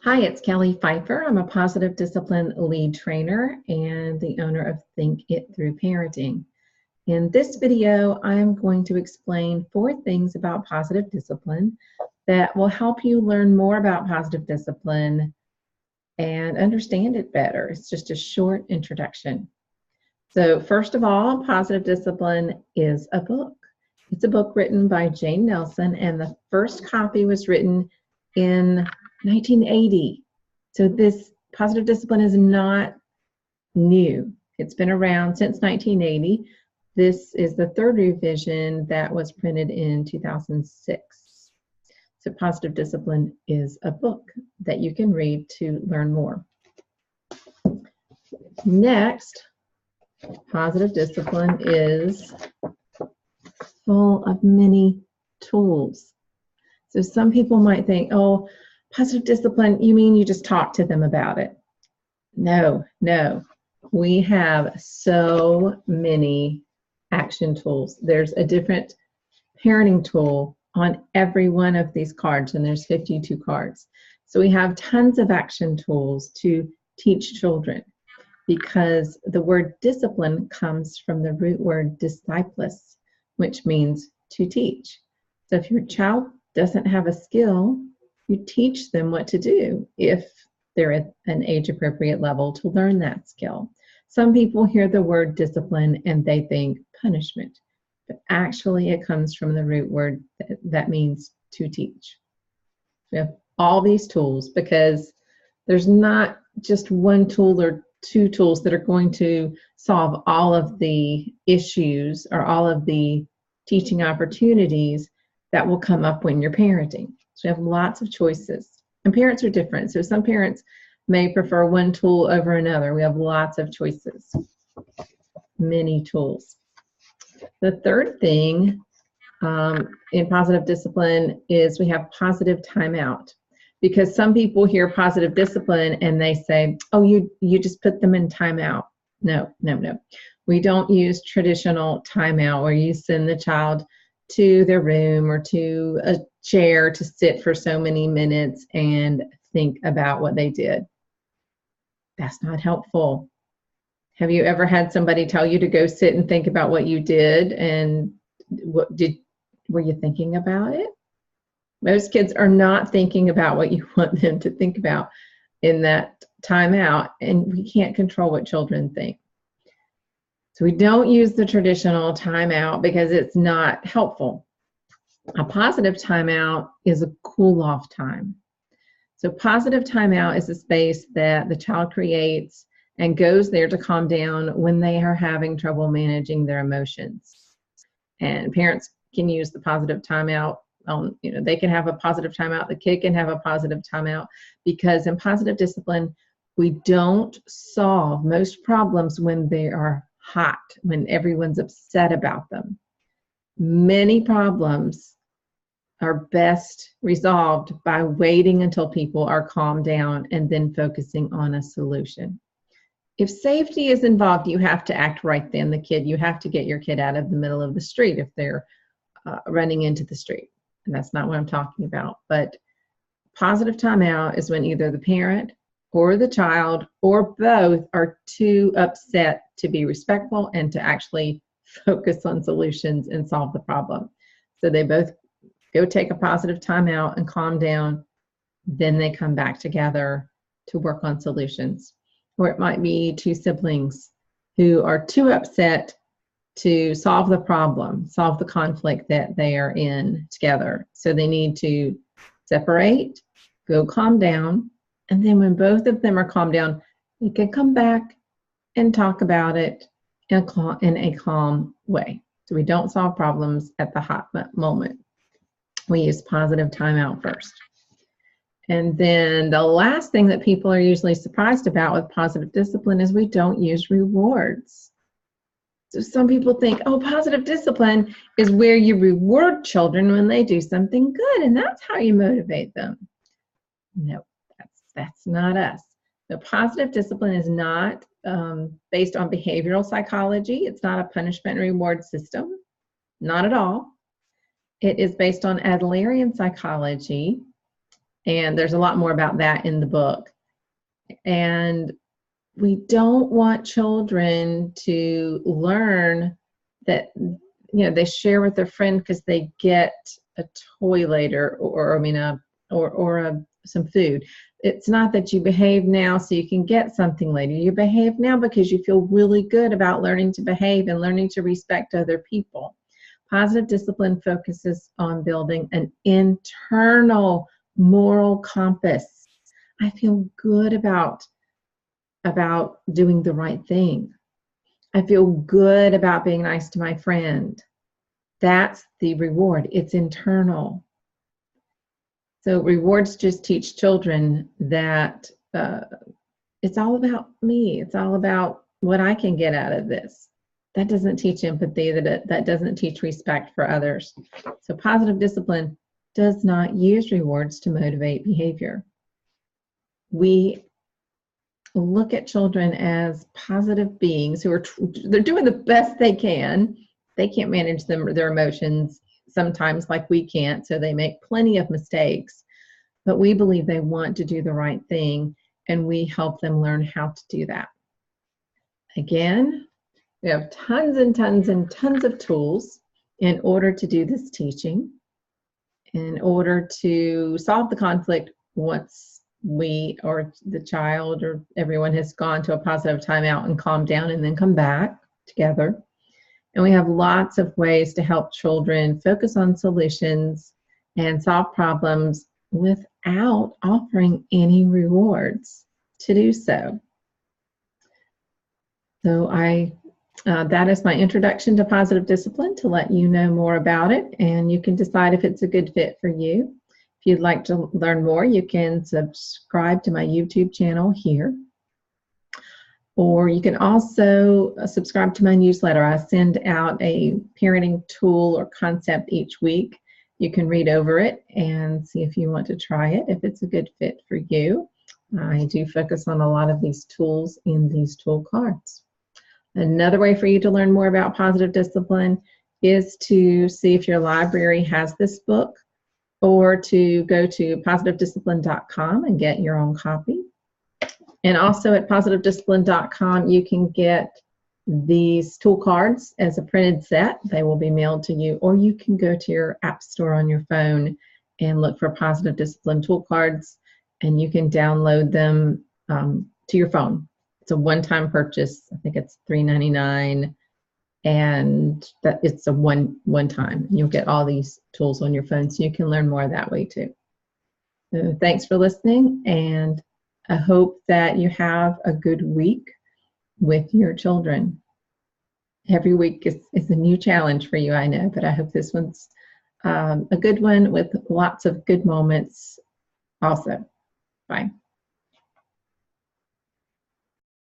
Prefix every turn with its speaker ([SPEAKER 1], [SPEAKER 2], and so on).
[SPEAKER 1] Hi, it's Kelly Pfeiffer. I'm a positive discipline lead trainer and the owner of Think It Through Parenting. In this video, I'm going to explain 4 things about positive discipline that will help you learn more about positive discipline and understand it better. It's just a short introduction. So first of all, positive discipline is a book. It's a book written by Jane Nelson, and the first copy was written in 1980. So this positive discipline is not new. It's been around since 1980. This is the 3rd revision that was printed in 2006. So positive discipline is a book that you can read to learn more. Next, positive discipline is full of many tools. So some people might think, oh, positive discipline, you mean you just talk to them about it? No. We have so many action tools. There's a different parenting tool on every one of these cards, and there's 52 cards. So we have tons of action tools to teach children, because the word discipline comes from the root word disciplis, which means to teach. So if your child doesn't have a skill, you teach them what to do if they're at an age-appropriate level to learn that skill. Some people hear the word discipline and they think punishment, but actually it comes from the root word that means to teach. We have all these tools because there's not just one tool or 2 tools that are going to solve all of the issues or all of the teaching opportunities that will come up when you're parenting. So we have lots of choices, and parents are different. So some parents may prefer one tool over another. We have lots of choices, many tools. The 3rd thing in positive discipline is we have positive timeout, because some people hear positive discipline and they say, oh, you just put them in timeout. No. We don't use traditional timeout where you send the child to their room or to a chair to sit for so many minutes and think about what they did. That's not helpful. Have you ever had somebody tell you to go sit and think about what you did, and were you thinking about it? Most kids are not thinking about what you want them to think about in that timeout, and we can't control what children think. So we don't use the traditional timeout because it's not helpful. A positive timeout is a cool-off time. So positive timeout is a space that the child creates and goes there to calm down when they are having trouble managing their emotions. And parents can use the positive timeout. They can have a positive timeout. The kid can have a positive timeout, because in positive discipline, we don't solve most problems when they are hot, when everyone's upset about them. Many problems are best resolved by waiting until people are calmed down and then focusing on a solution. If safety is involved, you have to act right then. You have to get your kid out of the middle of the street if they're running into the street. And that's not what I'm talking about. But positive timeout is when either the parent or the child or both are too upset to be respectful and to actually focus on solutions and solve the problem. So they both go take a positive timeout and calm down. Then they come back together to work on solutions. Or it might be 2 siblings who are too upset to solve the problem, solve the conflict that they are in together. So they need to separate, go calm down, and then when both of them are calmed down, they can come back and talk about it in a calm way. So we don't solve problems at the hot moment. We use positive timeout first. And then the last thing that people are usually surprised about with positive discipline is we don't use rewards. So some people think, oh, positive discipline is where you reward children when they do something good, and that's how you motivate them. No, that's not us. So positive discipline is not based on behavioral psychology. It's not a punishment and reward system, not at all. It is based on Adlerian psychology, And there's a lot more about that in the book. And we don't want children to learn that, you know, they share with their friend because they get a toy later, some food. It's not that you behave now so you can get something later. You behave now because you feel really good about learning to behave and learning to respect other people. Positive discipline focuses on building an internal moral compass. I feel good about doing the right thing. I feel good about being nice to my friend. That's the reward. It's internal. So rewards just teach children that it's all about me. It's all about what I can get out of this. That doesn't teach empathy. That doesn't teach respect for others. So positive discipline does not use rewards to motivate behavior. We look at children as positive beings who they're doing the best they can. They can't manage their emotions sometimes like we can't, so they make plenty of mistakes. But we believe they want to do the right thing, and we help them learn how to do that. Again, we have tons and tons and tons of tools in order to do this teaching, in order to solve the conflict once we or the child or everyone has gone to a positive timeout and calmed down and then come back together. And we have lots of ways to help children focus on solutions and solve problems without offering any rewards to do so. So that is my introduction to positive discipline, to let you know more about it, and you can decide if it's a good fit for you. If you'd like to learn more, you can subscribe to my YouTube channel here. Or you can also subscribe to my newsletter. I send out a parenting tool or concept each week. You can read over it and see if you want to try it, if it's a good fit for you. I do focus on a lot of these tools in these tool cards. Another way for you to learn more about positive discipline is to see if your library has this book, or to go to positivediscipline.com and get your own copy. And also at positivediscipline.com, you can get these tool cards as a printed set. They will be mailed to you, or you can go to your app store on your phone and look for Positive Discipline tool cards, and you can download them to your phone. It's a one-time purchase. I think it's $3.99, and that it's a one-time. You'll get all these tools on your phone, so you can learn more that way too. So thanks for listening, and I hope that you have a good week with your children. Every week is a new challenge for you, I know, but I hope this one's a good one with lots of good moments also. Bye.